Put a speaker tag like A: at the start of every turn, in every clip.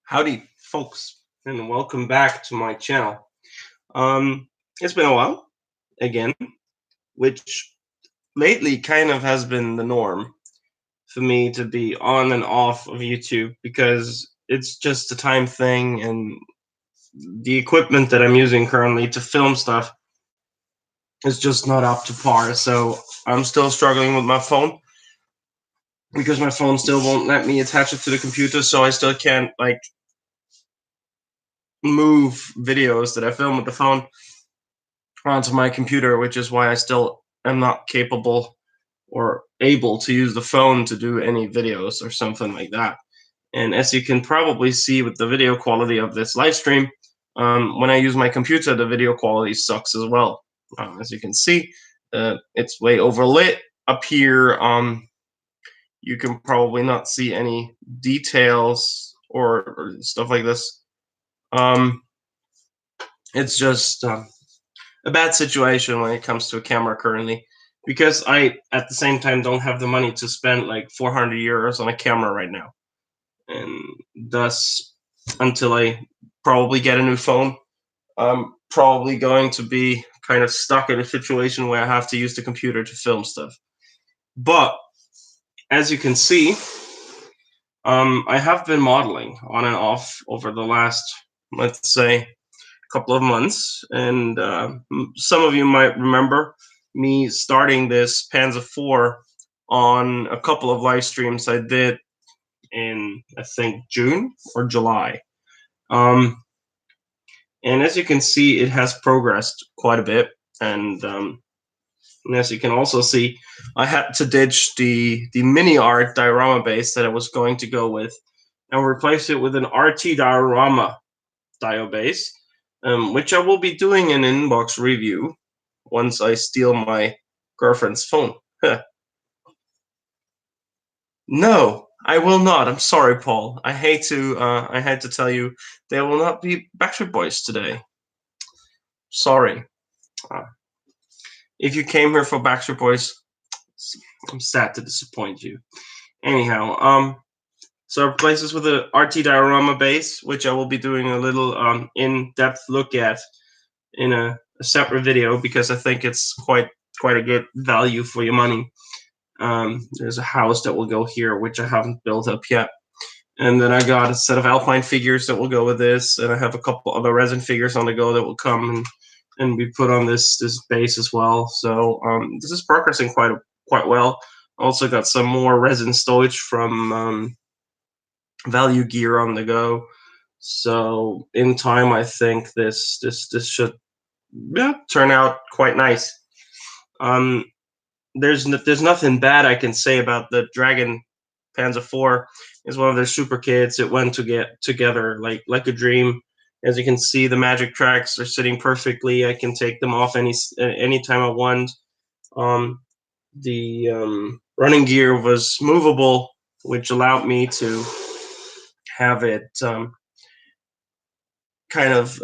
A: Howdy, folks, and welcome back to my channel. Um, it's been a while again, which lately kind of has been the norm for me to be on and off of YouTube because it's just a time thing, and the equipment that I'm using currently to film stuff is just not up to par. So I'm still struggling with my phone because my phone still won't let me attach it to the computer, so I still can't like move videos that I film with the phone onto my computer, which is why I still am not capable or able to use the phone to do any videos or something like that. And as you can probably see with the video quality of this live stream, when I use my computer, the video quality sucks as well. As you can see, it's way overlit up here. You can probably not see any details or stuff like this. It's just a bad situation when it comes to a camera currently, because I at the same time don't have the money to spend like 400 euros on a camera right now, and thus until I probably get a new phone, I'm probably going to be kind of stuck in a situation where I have to use the computer to film stuff. But as you can see, I have been modeling on and off over the last, let's say, couple of months, and some of you might remember me starting this Panzer IV on a couple of live streams I did in, I think, June or July. And as you can see, it has progressed quite a bit, and as you can also see, I had to ditch the mini art diorama base that I was going to go with and replace it with an RT diorama dio base, which I will be doing an inbox review once I steal my girlfriend's phone. No, I will not. I'm sorry, Paul. I hate to tell you, there will not be Backstreet Boys today. Sorry. Uh, if you came here for Backstreet Boys, I'm sad to disappoint you. Anyhow, so I replace this with a RT diorama base, which I will be doing a little in-depth look at in a separate video, because I think it's quite a good value for your money. There's a house that will go here, which I haven't built up yet. And then I got a set of Alpine figures that will go with this, and I have a couple other resin figures on the go that will come and be put on this base as well. So this is progressing quite well. Also got some more resin stowage from Value Gear on the go. So in time, I think this should turn out quite nice. There's nothing bad I can say about the Dragon Panzer IV. It's one of their super kits. It went to get together like a dream. As you can see, the magic tracks are sitting perfectly. I can take them off any time I want. The running gear was movable, which allowed me to have it kind of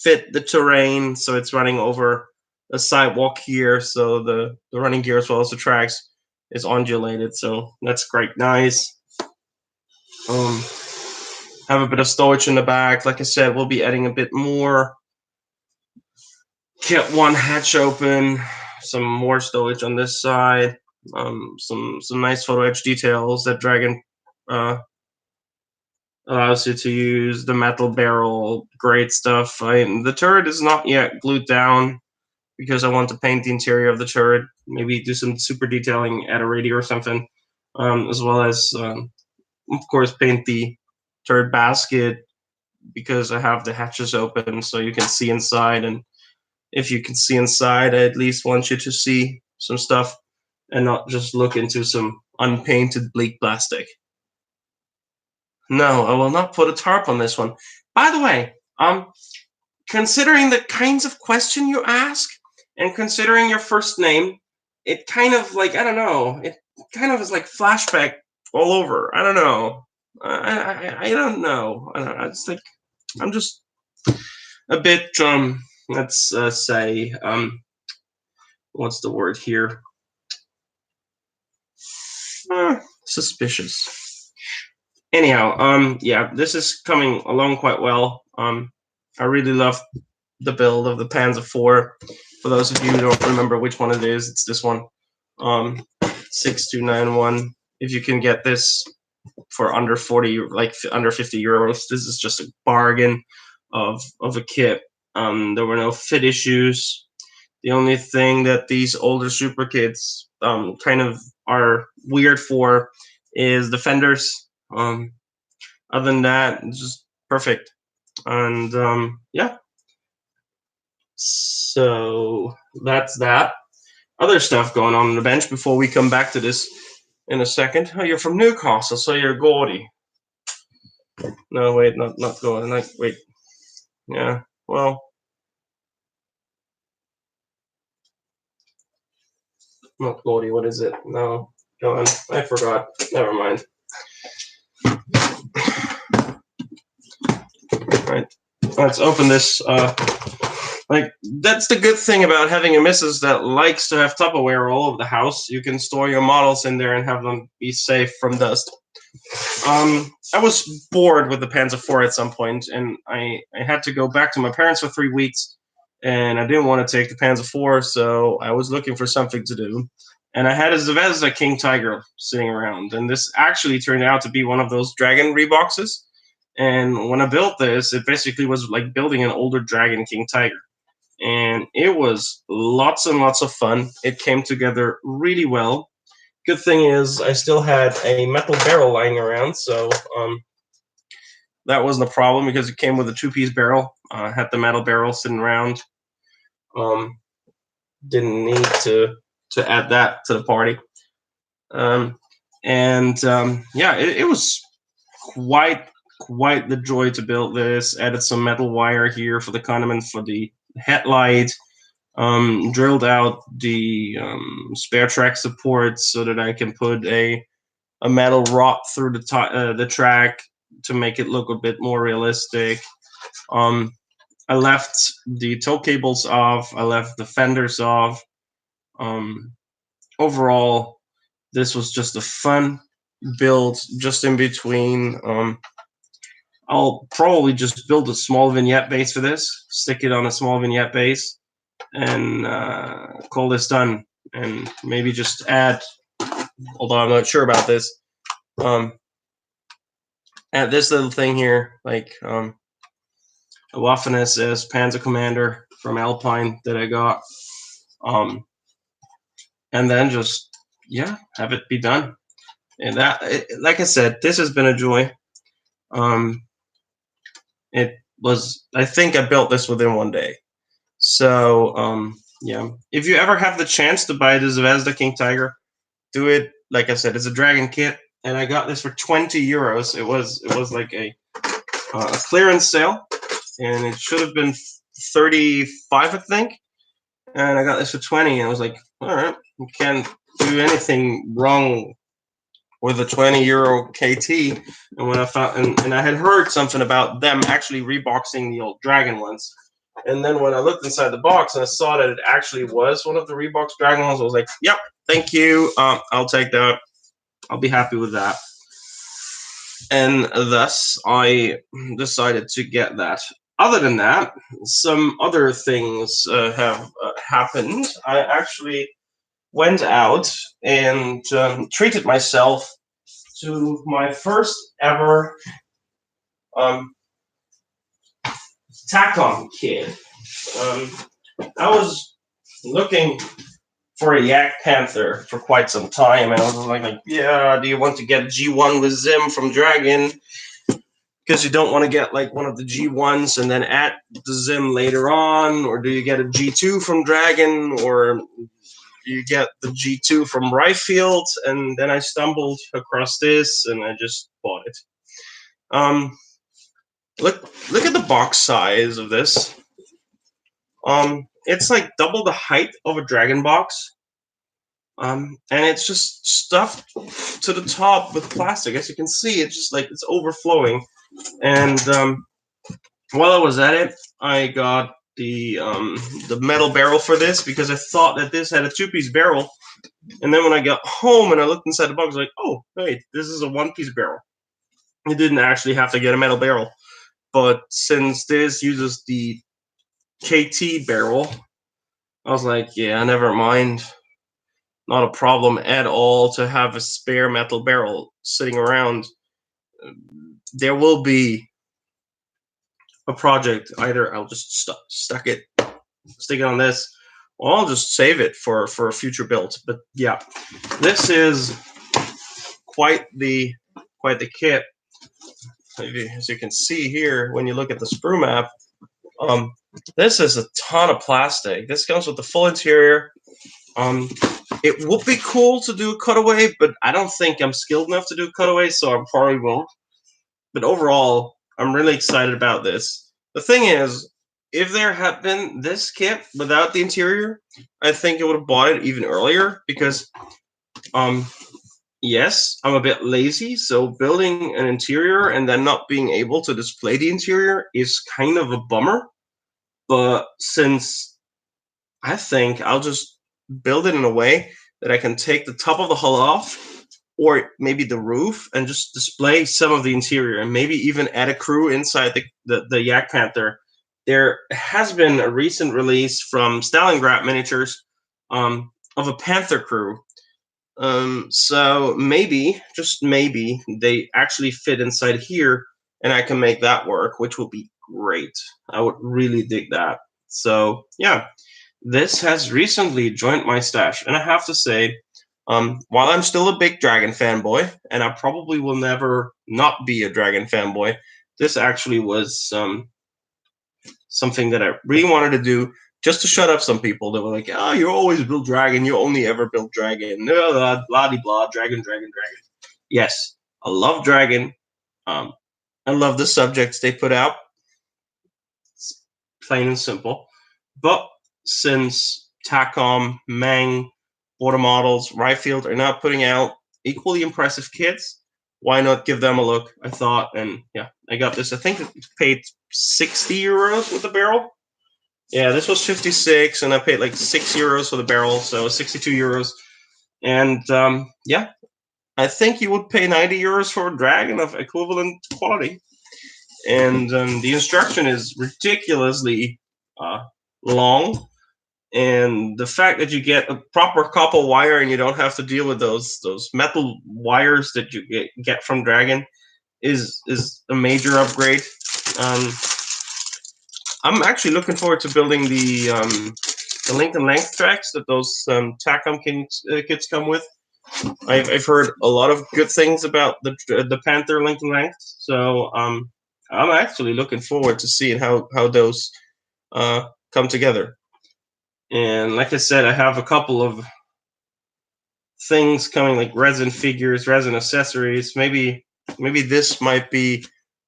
A: fit the terrain. So it's running over a sidewalk here, so the running gear as well as the tracks is undulated, so that's quite nice. Have a bit of storage in the back. Like I said, we'll be adding a bit more. Kept one hatch open, some more storage on this side, some nice photo etch details that Dragon allows you to use. The metal barrel, great stuff. The turret is not yet glued down because I want to paint the interior of the turret, maybe do some super detailing at a radio or something, as well as, of course, paint the turret basket, because I have the hatches open so you can see inside. And if you can see inside, I at least want you to see some stuff and not just look into some unpainted bleak plastic. No, I will not put a tarp on this one. By the way, considering the kinds of question you ask, and considering your first name, it kind of like, I don't know, it kind of is like flashback all over. I don't know. I don't know. It's like I'm just a bit let's say what's the word here? Suspicious. Anyhow, yeah, this is coming along quite well. I really love the build of the Panzer IV. For those of you who don't remember which one it is, it's this one. 6291. If you can get this for under 40, like under 50 euros, this is just a bargain of a kit. There were no fit issues. The only thing that these older super kits kind of are weird for is the fenders. Other than that, it's just perfect. And yeah, so that's that. Other stuff going on the bench before we come back to this in a second. Oh, you're from Newcastle, so you're gaudy. No, wait, not gaudy. Like, wait, yeah. Well, not gaudy. What is it? No, go on. I forgot. Never mind. Right. Let's open this. Like, that's the good thing about having a missus that likes to have Tupperware all over the house. You can store your models in there and have them be safe from dust. I was bored with the Panzer IV at some point, and I had to go back to my parents for 3 weeks, and I didn't want to take the Panzer IV, so I was looking for something to do. And I had a Zvezda King Tiger sitting around, and this actually turned out to be one of those Dragon reboxes. And when I built this, it basically was like building an older Dragon King Tiger. And it was lots and lots of fun. It came together really well. Good thing is I still had a metal barrel lying around, so that wasn't a problem because it came with a two-piece barrel. Had the metal barrel sitting around. Didn't need to add that to the party. Yeah, it was quite the joy to build this. Added some metal wire here for the condiment for the headlight. Drilled out the spare track support so that I can put a metal rod through the track to make it look a bit more realistic. I left the tow cables off. I left the fenders off. Overall, this was just a fun build just in between. I'll probably just build a small vignette base for this, stick it on a small vignette base, and call this done. And maybe just add, although I'm not sure about this, add this little thing here, like a Waffen SS Panzer Commander from Alpine that I got. And then just, yeah, have it be done. And that, like I said, this has been a joy. It was, I think I built this within one day. So, yeah, if you ever have the chance to buy the Zvezda King Tiger, do it. Like I said, it's a Dragon kit, and I got this for 20 euros. It was like a clearance sale, and it should have been 35, I think. And I got this for 20, and I was like, all right, you can't do anything wrong with a 20 euro KT. And when I found, and I had heard something about them actually reboxing the old Dragon ones. And then when I looked inside the box and I saw that it actually was one of the Reebox Dragon ones, I was like, yep, thank you. I'll take that. I'll be happy with that. And thus, I decided to get that. Other than that, some other things have happened. I actually went out and treated myself to my first ever TACOM kit. I was looking for a Yak Panther for quite some time, and I was like, yeah, do you want to get a G1 with Zim from Dragon? Because you don't want to get like one of the G1s and then add the Zim later on, or do you get a G2 from Dragon, or you get the G2 from Riffield? And then I stumbled across this, and I just bought it. Look at the box size of this. It's like double the height of a Dragon box. And it's just stuffed to the top with plastic. As you can see, it's just like it's overflowing. And while I was at it, I got the metal barrel for this because I thought that this had a two-piece barrel. And then when I got home and I looked inside the box, I was like, oh, wait, this is a one-piece barrel. You didn't actually have to get a metal barrel. But since this uses the KT barrel, I was like, yeah, never mind. Not a problem at all to have a spare metal barrel sitting around. There will be a project. Either I'll just stick it on this, or I'll just save it for a future build. But yeah, this is quite the kit. As you can see here, when you look at the sprue map, this is a ton of plastic. This comes with the full interior. It would be cool to do a cutaway, but I don't think I'm skilled enough to do cutaway, so I probably won't. But overall, I'm really excited about this. The thing is, if there had been this kit without the interior, I think I would have bought it even earlier because, yes, I'm a bit lazy, so building an interior and then not being able to display the interior is kind of a bummer. But since I think I'll just build it in a way that I can take the top of the hull off, or maybe the roof, and just display some of the interior, and maybe even add a crew inside the Yak Panther. There has been a recent release from Stalingrad Miniatures of a Panther crew. So maybe, just maybe, they actually fit inside here, and I can make that work, which would be great. I would really dig that. So yeah, this has recently joined my stash, and I have to say, while I'm still a big Dragon fanboy, and I probably will never not be a Dragon fanboy, this actually was something that I really wanted to do just to shut up some people that were like, "Oh, you always build Dragon. You only ever build Dragon. No, blah de blah. Dragon, Dragon, Dragon." Yes, I love Dragon. I love the subjects they put out. It's plain and simple. But since Takom, Mang, Border Models, Ryfield are now putting out equally impressive kits, why not give them a look? I thought, and yeah, I got this. I think I paid 60 euros with the barrel. Yeah, this was 56, and I paid like 6 euros for the barrel, so 62 euros. And yeah, I think you would pay 90 euros for a Dragon of equivalent quality. And the instruction is ridiculously long, and the fact that you get a proper copper wire and you don't have to deal with those metal wires that you get from Dragon is a major upgrade. I'm actually looking forward to building the length and length tracks that those Takom kits come with. I've heard a lot of good things about the Panther length and length, so I'm actually looking forward to seeing how those come together. And like I said, I have a couple of things coming, like resin figures, resin accessories. Maybe this might be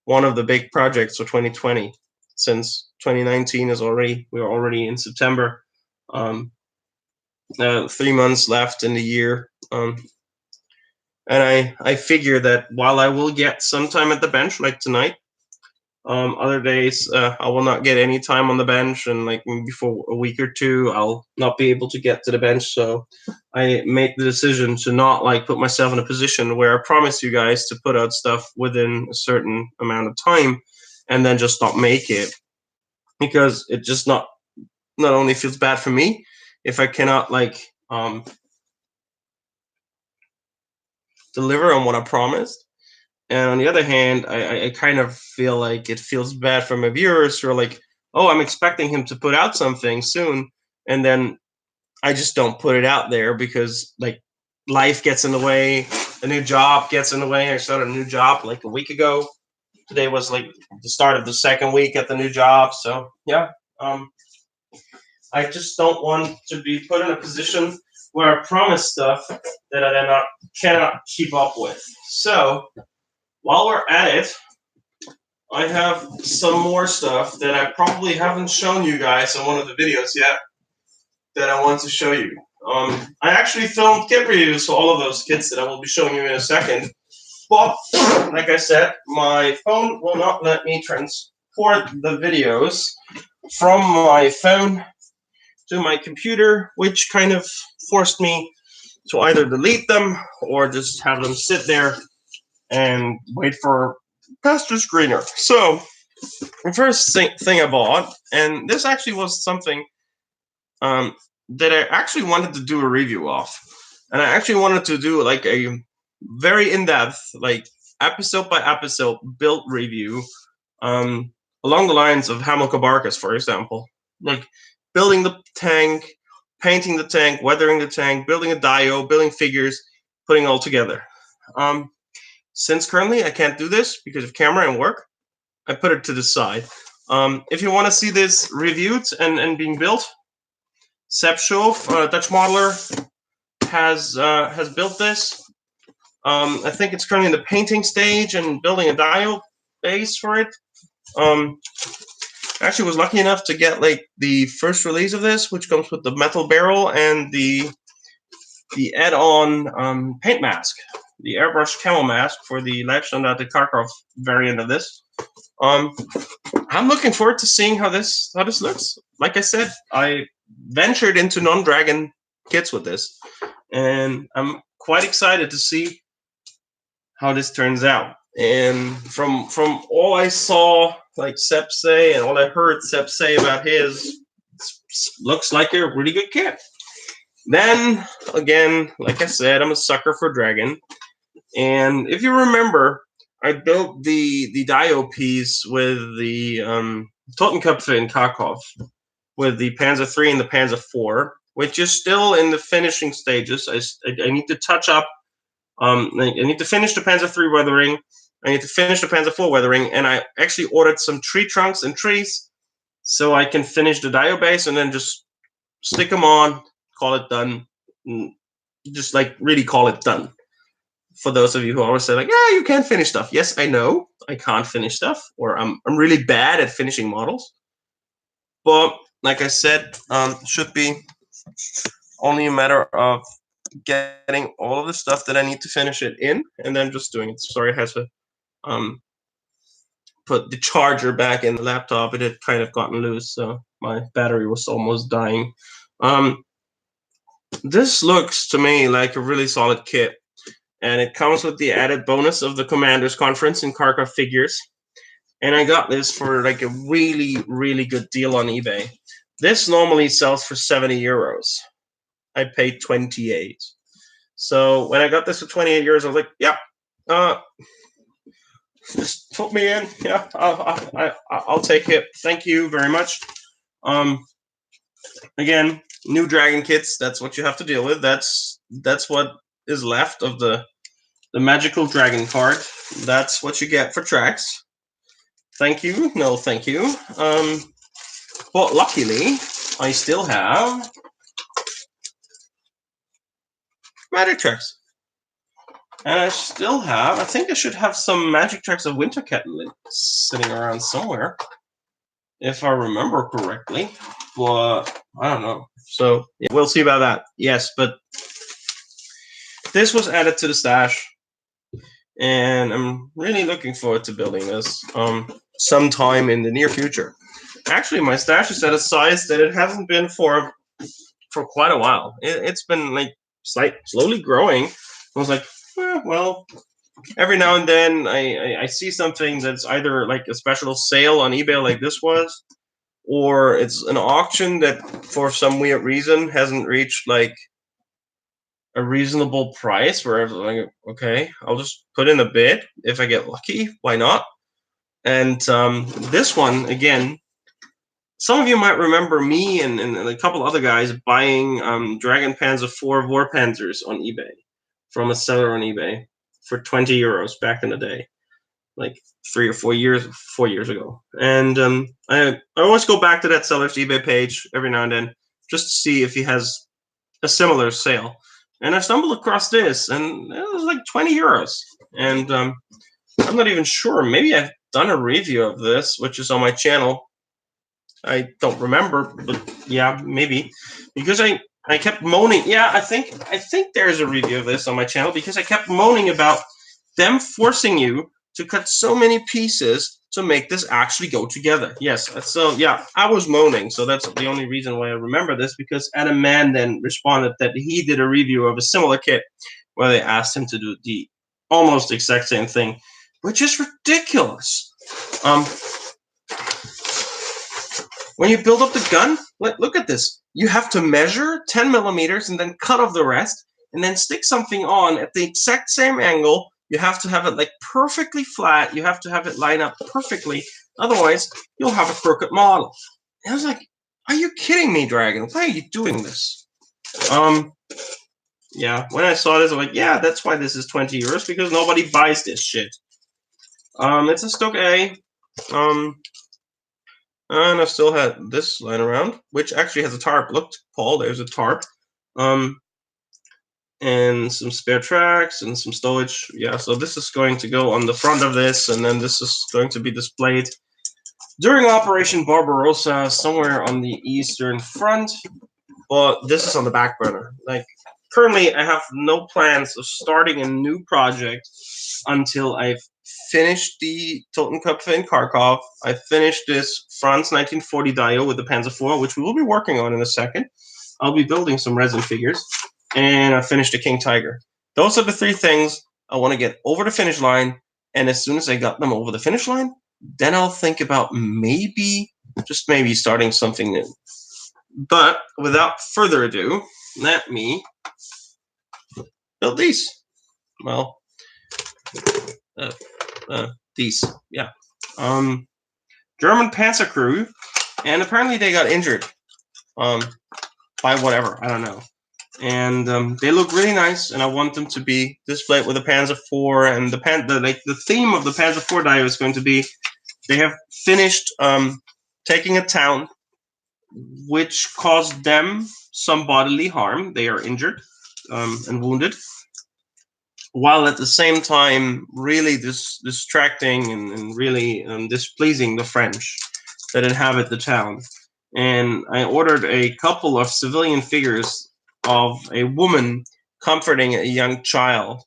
A: one of the big projects for 2020, since 2019 is we're already in September. 3 months left in the year. And I figure that while I will get some time at the bench, like tonight, other days I will not get any time on the bench, and like maybe for a week or two I'll not be able to get to the bench. So I made the decision to not like put myself in a position where I promise you guys to put out stuff within a certain amount of time and then just not make it, because it just not only feels bad for me if I cannot like deliver on what I promised. And on the other hand, I kind of feel like it feels bad for my viewers who are like, oh, I'm expecting him to put out something soon, and then I just don't put it out there because like life gets in the way, a new job gets in the way. I started a new job like a week ago. Today was like the start of the second week at the new job. So yeah, I just don't want to be put in a position where I promise stuff that I then cannot keep up with. So while we're at it, I have some more stuff that I probably haven't shown you guys in one of the videos yet that I want to show you. I actually filmed kit reviews for all of those kits that I will be showing you in a second. But, like I said, my phone will not let me transport the videos from my phone to my computer, which kind of forced me to either delete them or just have them sit there and wait for pasture's greener. So the first thing I bought, and this actually was something that I actually wanted to do a review of, and I actually wanted to do like a very in-depth, like episode by episode build review, um, along the lines of Hamilcar for example, like building the tank, painting the tank, weathering the tank, building a dio, building figures, putting it all together. Um, since currently I can't do this because of camera and work, I put it to the side. If you want to see this reviewed and being built, Sepp Schoof, Dutch modeler, has built this. I think it's currently in the painting stage and building a dial base for it. Actually was lucky enough to get like the first release of this, which comes with the metal barrel and the add-on paint mask, the airbrush camel mask for the Leibstandarte Kharkov variant of this. I'm looking forward to seeing how this looks. Like I said, I ventured into non-dragon kits with this, and I'm quite excited to see how this turns out. And from all I saw, like Sepp say, and all I heard Sepp say about his, looks like a really good kit. Then again, like I said, I'm a sucker for dragon, and if you remember, I built the dio piece with the Totenkopf in Kharkov with the Panzer III and the Panzer IV, which is still in the finishing stages. I need to touch up. I need to finish the Panzer III weathering. I need to finish the Panzer IV weathering, and I actually ordered some tree trunks and trees so I can finish the dio base and then just stick them on, call it done. Just like really call it done. For those of you who always say like, yeah, you can't finish stuff. Yes, I know I can't finish stuff, or I'm really bad at finishing models. But like I said, should be only a matter of getting all of the stuff that I need to finish it in, and then just doing it. Sorry, I had to put the charger back in the laptop. It had kind of gotten loose, so my battery was almost dying. This looks to me like a really solid kit. And it comes with the added bonus of the Commanders Conference in Kharkov figures. And I got this for like a really, really good deal on eBay. This normally sells for 70 euros. I paid 28. So when I got this for 28 euros, I was like, yep, just put me in. Yeah, I'll take it. Thank you very much. Again, new dragon kits, that's what you have to deal with. That's what is left of the magical dragon card. That's what you get for tracks. Thank you. No, thank you. But luckily, I still have magic tracks. And I still have, I think I should have some magic tracks of Wintercat sitting around somewhere, if I remember correctly. But I don't know. So yeah, we'll see about that. Yes, but this was added to the stash. And I'm really looking forward to building this sometime in the near future. Actually, my stash is at a size that it hasn't been for quite a while. It's been like slowly growing. I was like, well, every now and then I see something that's either like a special sale on eBay like this was, or it's an auction that for some weird reason hasn't reached like a reasonable price where I was like, okay, I'll just put in a bid. If I get lucky, why not? And this one, again, some of you might remember me and a couple other guys buying Dragon Panzer IV War Panzers on eBay from a seller on eBay for 20 euros back in the day, like 4 years ago. And I always go back to that seller's eBay page every now and then just to see if he has a similar sale. And I stumbled across this, and it was like 20 euros. And I'm not even sure. Maybe I've done a review of this, which is on my channel. I don't remember, but yeah, maybe. Because I kept moaning. Yeah, I think there's a review of this on my channel because I kept moaning about them forcing you to cut so many pieces to make this actually go together. Yes, so yeah, I was moaning, so that's the only reason why I remember this, because Adam Mann then responded that he did a review of a similar kit where they asked him to do the almost exact same thing, which is ridiculous. Um, when you build up the gun, look at this. You have to measure 10 millimeters and then cut off the rest, and then stick something on at the exact same angle. You have to have it like perfectly flat. You have to have it line up perfectly. Otherwise, you'll have a crooked model. And I was like, are you kidding me, Dragon? Why are you doing this? Yeah, when I saw this, I'm like, yeah, that's why this is 20 euros, because nobody buys this shit. It's a Stock A. And I still had this lying around, which actually has a tarp. Look, Paul, there's a tarp. And some spare tracks and some stowage. Yeah, so this is going to go on the front of this, and then this is going to be displayed during Operation Barbarossa somewhere on the eastern front. But this is on the back burner. Like, currently, I have no plans of starting a new project until I've finished the Totenkopf in Kharkov. I finished this France 1940 Dio with the Panzer IV, which we will be working on in a second. I'll be building some resin figures. And I finished the King Tiger. Those are the three things I want to get over the finish line. And as soon as I got them over the finish line, then I'll think about maybe, just maybe, starting something new. But without further ado, let me build these. Well, these, yeah. German Panzer crew, and apparently they got injured. By whatever, I don't know. And they look really nice, and I want them to be displayed with a Panzer IV. And the theme of the Panzer IV Dio is going to be, they have finished taking a town which caused them some bodily harm. They are injured and wounded, while at the same time really distracting and really displeasing the French that inhabit the town. And I ordered a couple of civilian figures of a woman comforting a young child.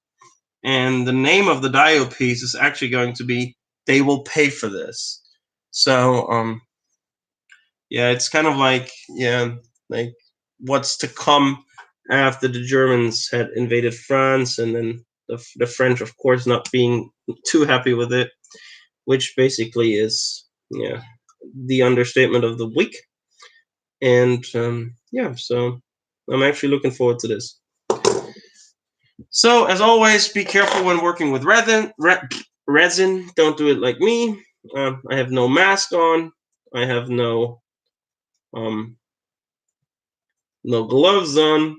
A: And the name of the Dio piece is actually going to be "They Will Pay for This." So, yeah, it's kind of like, yeah, like what's to come after the Germans had invaded France, and then the French, of course, not being too happy with it, which basically is, yeah, the understatement of the week. And yeah, so I'm actually looking forward to this. So, as always, be careful when working with resin. Don't do it like me. I have no mask on. I have no gloves on.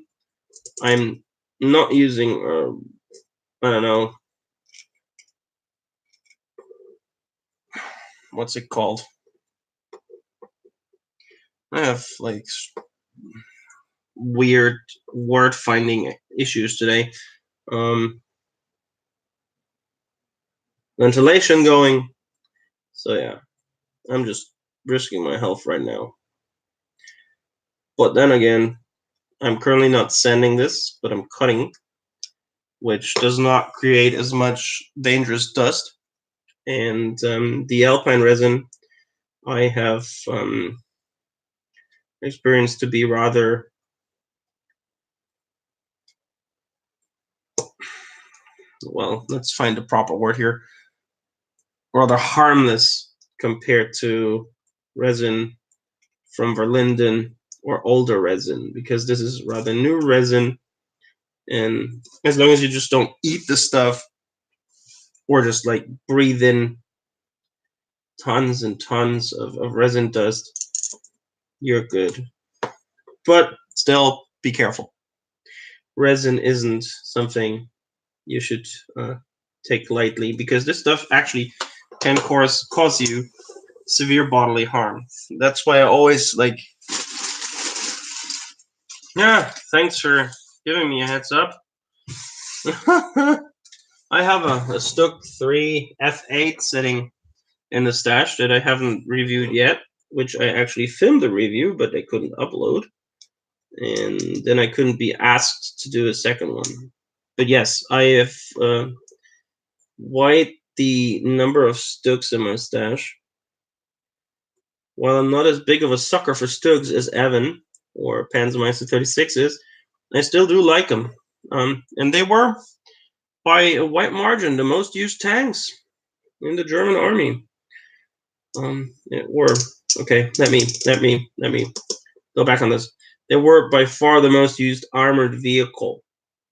A: I'm not using, I don't know, what's it called? I have like weird word finding issues today. Ventilation going. So yeah, I'm just risking my health right now. But then again, I'm currently not sanding this, but I'm cutting, which does not create as much dangerous dust. And the Alpine resin I have experienced to be rather, well, let's find the proper word here, rather harmless compared to resin from Verlinden or older resin, because this is rather new resin. And as long as you just don't eat the stuff or just like breathe in tons and tons of resin dust, you're good. But still, be careful. Resin isn't something you should take lightly, because this stuff actually can cause you severe bodily harm. That's why I always like. Yeah, thanks for giving me a heads up. I have a Stuck 3 F8 sitting in the stash that I haven't reviewed yet, which I actually filmed the review, but I couldn't upload. And then I couldn't be asked to do a second one. But yes, I have quite the number of Stugs in my stash. While I'm not as big of a sucker for Stugs as Evan or Panzermeister 36 is, I still do like them. And they were, by a wide margin, the most used tanks. in the German army. Okay. Let me go back on this. They were by far the most used armored vehicle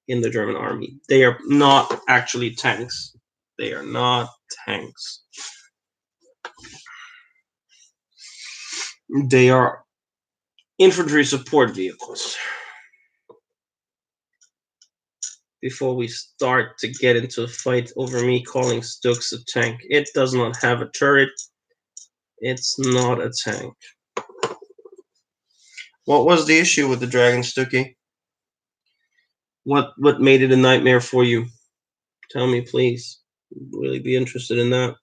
A: in the German army. They are not actually tanks. They are not tanks. They are infantry support vehicles. Before we start to get into a fight over me calling Stux a tank, it does not have a turret. It's not a tank. What was the issue with the Dragon, Stucky? What made it a nightmare for you? Tell me, please. I'd really be interested in that.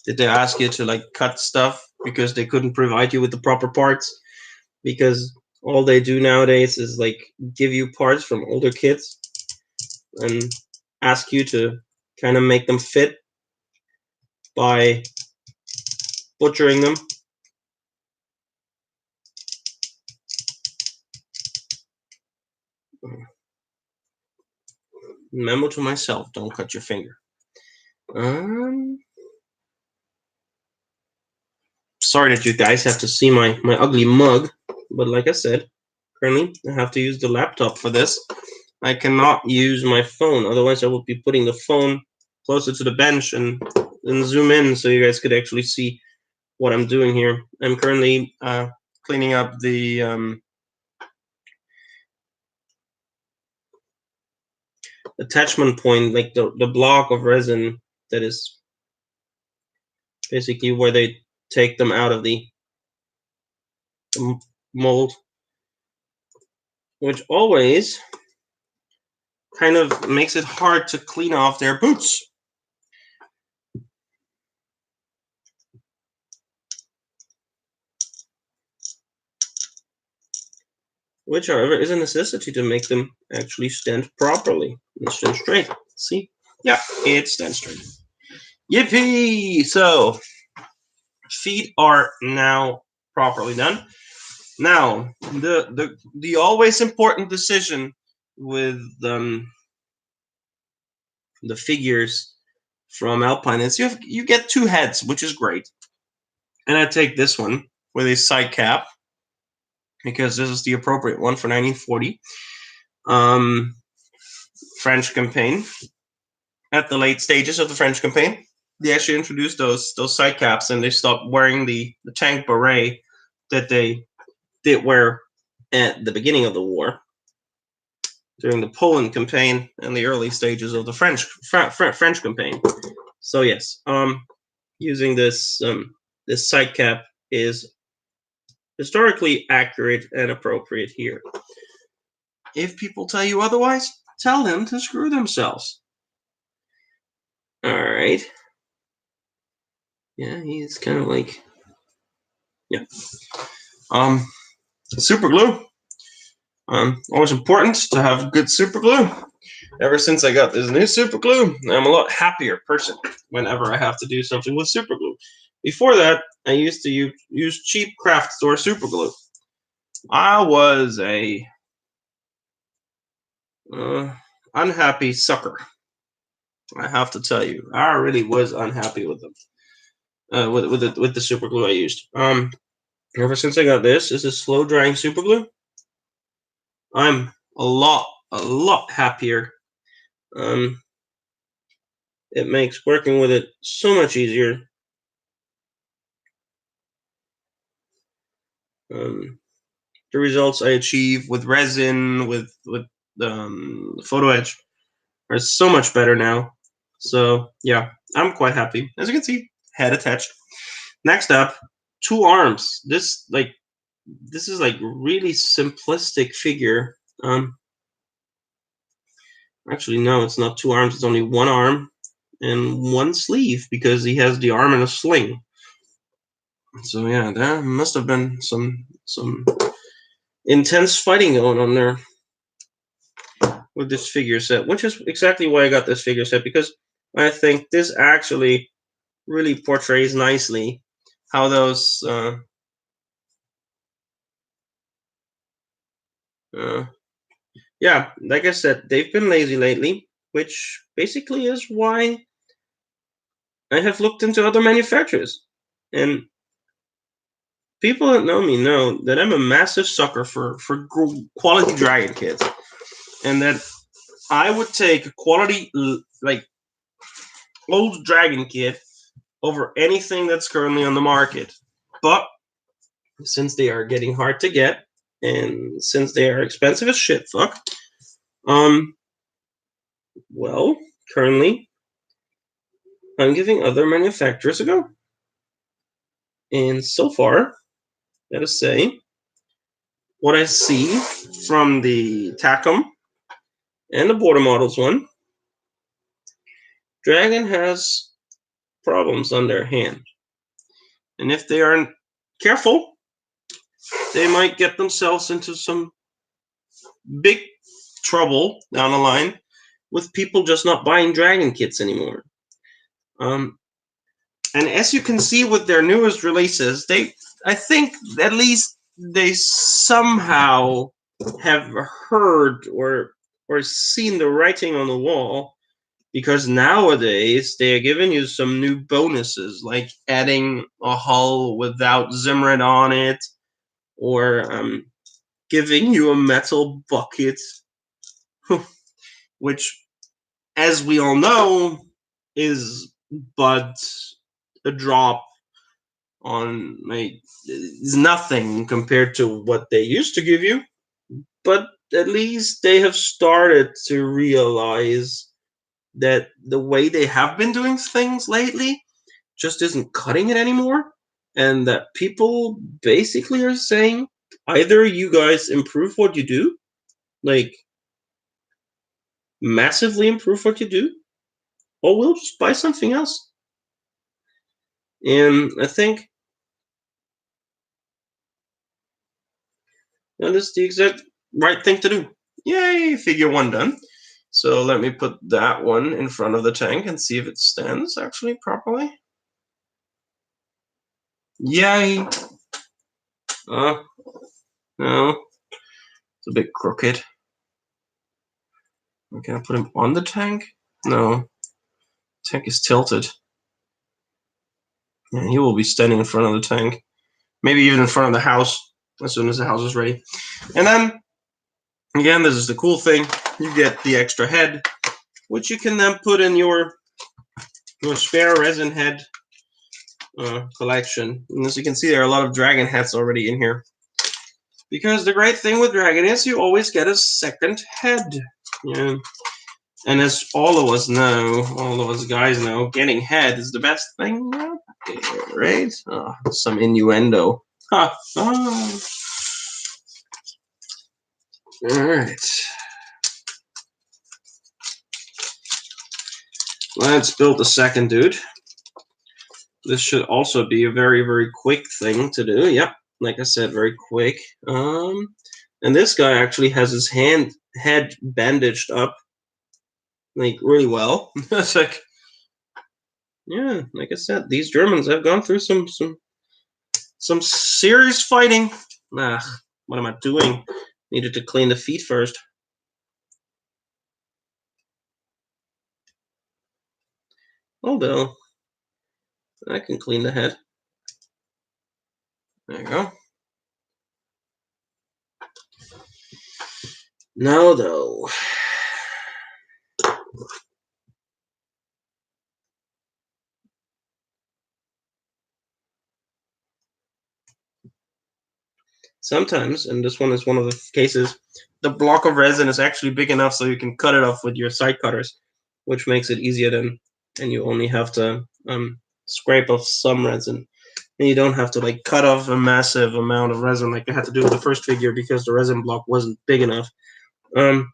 A: Did they ask you to like cut stuff because they couldn't provide you with the proper parts? Because all they do nowadays is like give you parts from older kits and ask you to kind of make them fit by butchering them. Memo to myself, don't cut your finger. Sorry that you guys have to see my ugly mug, but like I said, currently I have to use the laptop for this. I cannot use my phone, otherwise I would be putting the phone closer to the bench and zoom in so you guys could actually see what I'm doing here. I'm currently cleaning up the attachment point, like the block of resin that is basically where they take them out of the mold, which always kind of makes it hard to clean off their boots. Which, however, is a necessity to make them actually stand properly and stand straight. See? Yeah, it stands straight. Yippee! So, feet are now properly done. Now, the always important decision with the figures from Alpine is you get two heads, which is great. And I take this one with a side cap because this is the appropriate one for 1940 French campaign. At the late stages of the French campaign, they actually introduced those side caps, and they stopped wearing the tank beret that they did wear at the beginning of the war during the Poland campaign and the early stages of the French campaign. So yes, using this side cap is historically accurate and appropriate here. If people tell you otherwise, tell them to screw themselves. All right. Yeah, he's kind of like, yeah. Super glue. Always important to have good super glue. Ever since I got this new super glue, I'm a lot happier person whenever I have to do something with super glue. Before that, I used to use cheap craft store super glue. I was a unhappy sucker. I have to tell you, I really was unhappy with them. With the super glue I used. Ever since I got this is slow drying super glue. I'm a lot happier. It makes working with it so much easier. The results I achieve with resin, with photo etch, are so much better now. So yeah, I'm quite happy. As you can see, head attached. Next up, two arms. This is like really simplistic figure. Actually, no, it's not two arms. It's only one arm and one sleeve because he has the arm in a sling. So yeah, there must have been some intense fighting going on there with this figure set, which is exactly why I got this figure set, because I think this actually really portrays nicely how those uh, yeah, like I said, they've been lazy lately, which basically is why I have looked into other manufacturers. And people that know me know that I'm a massive sucker for quality dragon kits, and that I would take a quality like old dragon kit over anything that's currently on the market. But since they are getting hard to get, and since they are expensive as shit, fuck, um, well, currently I'm giving other manufacturers a go. And so far, let us say, what I see from the Tacom and the Border Models one, Dragon has problems on their hand. And if they aren't careful, they might get themselves into some big trouble down the line with people just not buying Dragon kits anymore. Um, and as you can see with their newest releases, I think at least they somehow have heard or seen the writing on the wall, because nowadays they are giving you some new bonuses like adding a hull without Zimmerit on it, or giving you a metal bucket, which, as we all know, is but a drop on like is nothing compared to what they used to give you. But at least they have started to realize that the way they have been doing things lately just isn't cutting it anymore, and that people basically are saying either you guys improve what you do, like massively improve what you do, or we'll just buy something else. And I think that is the exact right thing to do. Yay, figure one done. So let me put that one in front of the tank and see if it stands actually properly. Yay! No, it's a bit crooked. Can I put him on the tank? No, tank is tilted. Yeah, he will be standing in front of the tank. Maybe even in front of the house as soon as the house is ready. And then, again, this is the cool thing. You get the extra head, which you can then put in your spare resin head collection. And as you can see, there are a lot of dragon heads already in here. Because the great thing with dragon is you always get a second head. Yeah. And as all of us know, all of us guys know, getting head is the best thing, right? Oh, some innuendo. Ha! Oh. All right. Let's build the second dude. This should also be a very, very quick thing to do. Yep, like I said, very quick. And this guy actually has his head bandaged up, like really well. It's like, yeah, like I said, these Germans have gone through some serious fighting. What am I doing? Needed to clean the feet first. Although I can clean the head. There you go. Now though. Sometimes, and this one is one of the cases, the block of resin is actually big enough so you can cut it off with your side cutters, which makes it easier then, and you only have to scrape off some resin. And you don't have to like cut off a massive amount of resin like I had to do with the first figure because the resin block wasn't big enough. Right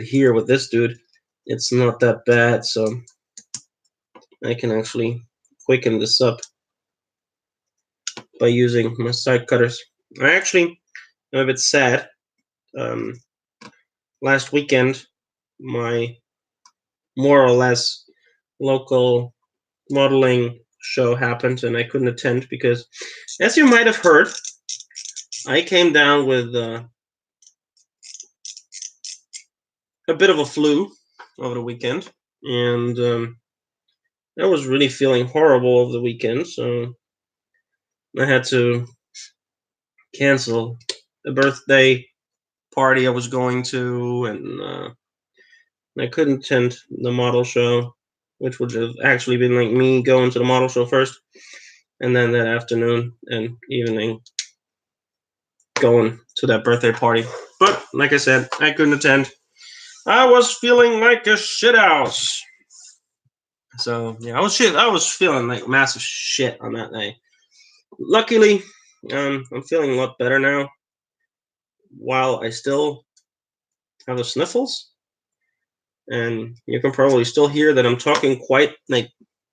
A: here with this dude, it's not that bad, so I can actually quicken this up by using my side cutters. I actually am a bit sad. Last weekend, my more or less local modeling show happened and I couldn't attend because, as you might have heard, I came down with a bit of a flu over the weekend, and I was really feeling horrible over the weekend, so I had to cancel a birthday party I was going to, and I couldn't attend the model show, which would have actually been like me going to the model show first, and then that afternoon and evening going to that birthday party. But like I said, I couldn't attend. I was feeling like a shithouse. So yeah, I was feeling like massive shit on that day. Luckily, I'm feeling a lot better now. While I still have the sniffles, and you can probably still hear that I'm talking quite like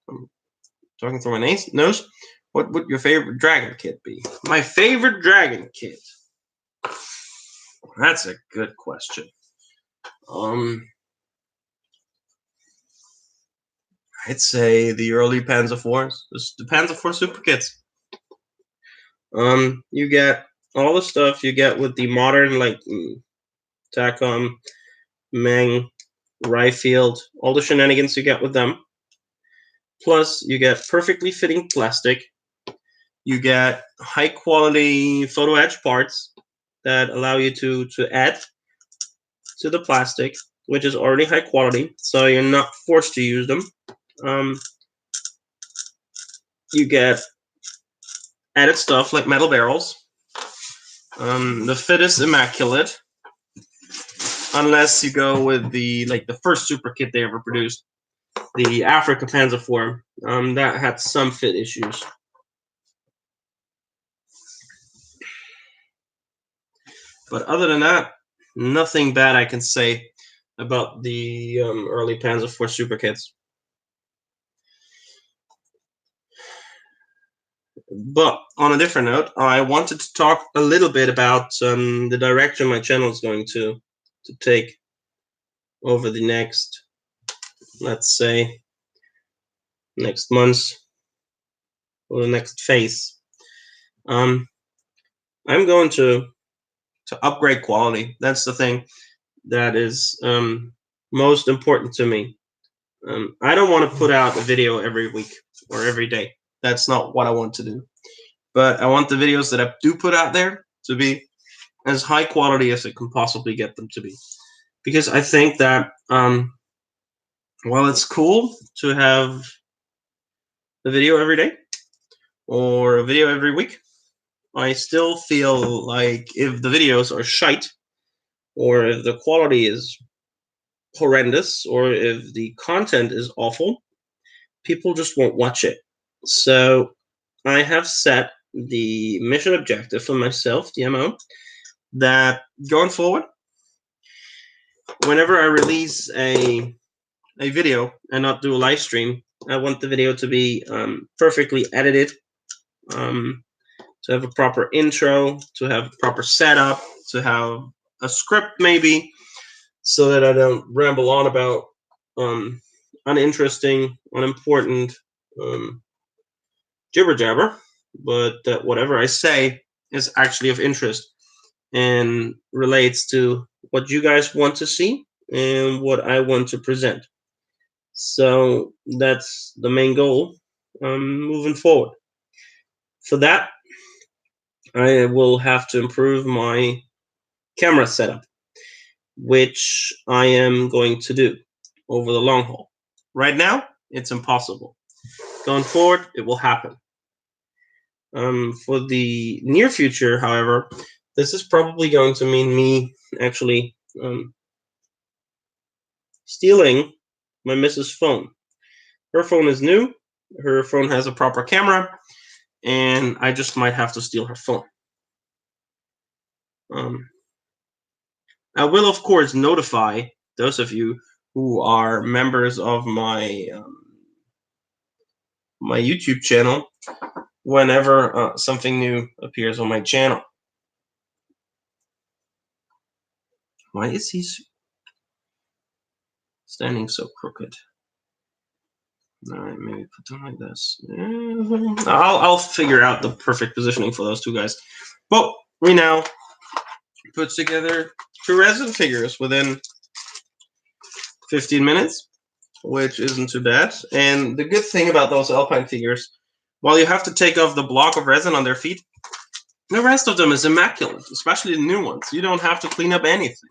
A: I'm talking through my nose. What would your favorite dragon kit be? My favorite dragon kit. That's a good question. I'd say the early Panzer IVs, the Panzer IV Super Kits. You get all the stuff you get with the modern like TACOM, Meng, Ryefield, all the shenanigans you get with them. Plus, you get perfectly fitting plastic. You get high quality photo etch parts that allow you to add to the plastic, which is already high quality, so you're not forced to use them. Um, you get added stuff like metal barrels. The fit is immaculate, unless you go with the first super kit they ever produced, the Afrika Panzer IV. That had some fit issues. But other than that, nothing bad I can say about the early Panzer IV super kits. But on a different note, I wanted to talk a little bit about the direction my channel is going to take over the next, let's say, next months or the next phase. I'm going to upgrade quality. That's the thing that is most important to me. I don't want to put out a video every week or every day. That's not what I want to do. But I want the videos that I do put out there to be as high quality as I can possibly get them to be. Because I think that while it's cool to have a video every day or a video every week, I still feel like if the videos are shite or if the quality is horrendous or if the content is awful, people just won't watch it. So I have set the mission objective for myself, the MO, that going forward, whenever I release a video and not do a live stream, I want the video to be perfectly edited, to have a proper intro, to have a proper setup, to have a script maybe, so that I don't ramble on about uninteresting, unimportant jibber jabber, but that whatever I say is actually of interest and relates to what you guys want to see and what I want to present. So that's the main goal moving forward. For that, I will have to improve my camera setup, which I am going to do over the long haul. Right now, it's impossible. Going forward, it will happen. For the near future, however, this is probably going to mean me actually stealing my Mrs. phone. Her phone is new. Her phone has a proper camera, and I just might have to steal her phone. I will, of course, notify those of you who are members of my my YouTube channel whenever something new appears on my channel. Why is he standing so crooked? All right, maybe put them like this. I'll figure out the perfect positioning for those two guys. But we now put together two resin figures within 15 minutes, which isn't too bad. And the good thing about those Alpine figures, while you have to take off the block of resin on their feet, the rest of them is immaculate, especially the new ones. You don't have to clean up anything.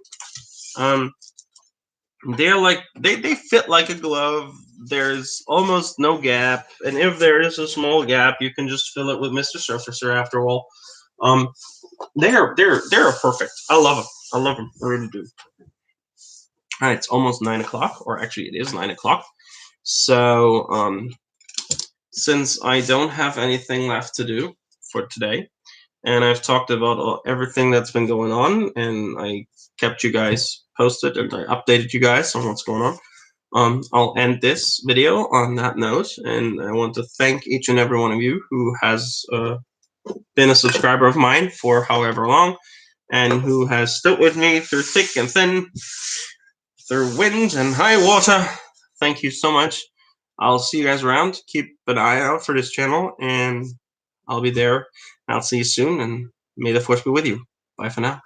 A: They're like they fit like a glove. There's almost no gap, and if there is a small gap, you can just fill it with Mr. Surfacer. After all, um, they're perfect. I love them. I love them. I really do. All right, it's almost 9 o'clock, or actually, it is 9 o'clock. So, since I don't have anything left to do for today, and I've talked about everything that's been going on, and I kept you guys posted, and I updated you guys on what's going on. I'll end this video on that note, and I want to thank each and every one of you who has been a subscriber of mine for however long, and who has stood with me through thick and thin, through wind and high water. Thank you so much. I'll see you guys around. Keep an eye out for this channel, and I'll be there. I'll see you soon, and may the force be with you. Bye for now.